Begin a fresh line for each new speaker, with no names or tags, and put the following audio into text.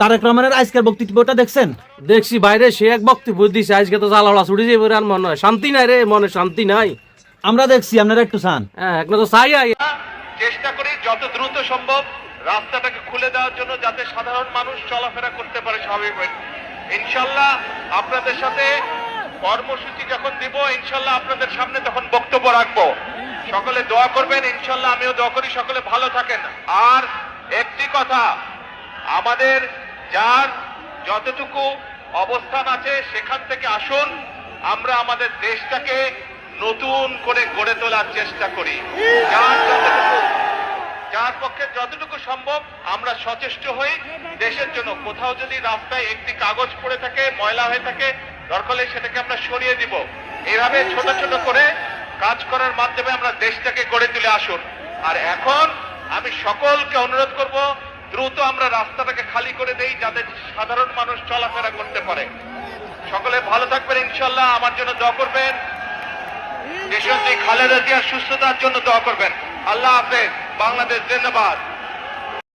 তারেক রহমানের আজকের বক্তব্যটা দেখছেন?
দেখছি বাইরে সে এক বক্তব্য দিছে, আজকে তো জ্বালাওয়া ছুটে যাবে আর মনে হয় শান্তি নাই রে, মনে শান্তি নাই।
আমরা দেখছি, আপনারা একটু চান।
হ্যাঁ এখন তো চাই
চেষ্টা করি যত দ্রুত সম্ভব রাস্তাটাকে খুলে দেওয়ার জন্য, যাতে সাধারণ মানুষ চলাফেরা করতে পারে স্বাভাবিকভাবে। ইনশাল্লাহ আপনাদের সাথে কর্মসূচি যখন দিব, ইনশাল্লাহ আপনাদের সামনে তখন বক্তব্য রাখবো। সকলে দোয়া করবেন, ইনশাল্লাহ আমিও দোয়া করি সকলে ভালো থাকেন। আর একটি কথা, আমাদের যার যতটুকু অবস্থান আছে সেখান থেকে আসুন, আমরা আমাদের দেশটাকে নতুন করে গড়ে তোলার চেষ্টা করি। যার পক্ষে যতটুকু সম্ভব আমরা সচেষ্ট হই দেশের জন্য। কোথাও যদি রাস্তায় একটি কাগজ পড়ে থাকে, ময়লা হয়ে থাকে, দরকার হলে সেটাকে আমরা সরিয়ে দিব। এইভাবে ছোট ছোট করে কাজ করার মাধ্যমে আমরা দেশটাকে গড়ে তুলে আসুন। আর এখন আমি সকলকে অনুরোধ করব, দ্রুত আমরা রাস্তাটাকে খালি করে দেই, যাতে সাধারণ মানুষ চলাফেরা করতে পারে। সকলে ভালো থাকবেন, ইনশাল্লাহ আমার জন্য দোয়া করবেন। দেশনেত্রী খালেদা জিয়ার সুস্থতার জন্য দোয়া করবেন। আল্লাহ হাফেজ। বাংলাদেশ জিন্দাবাদ।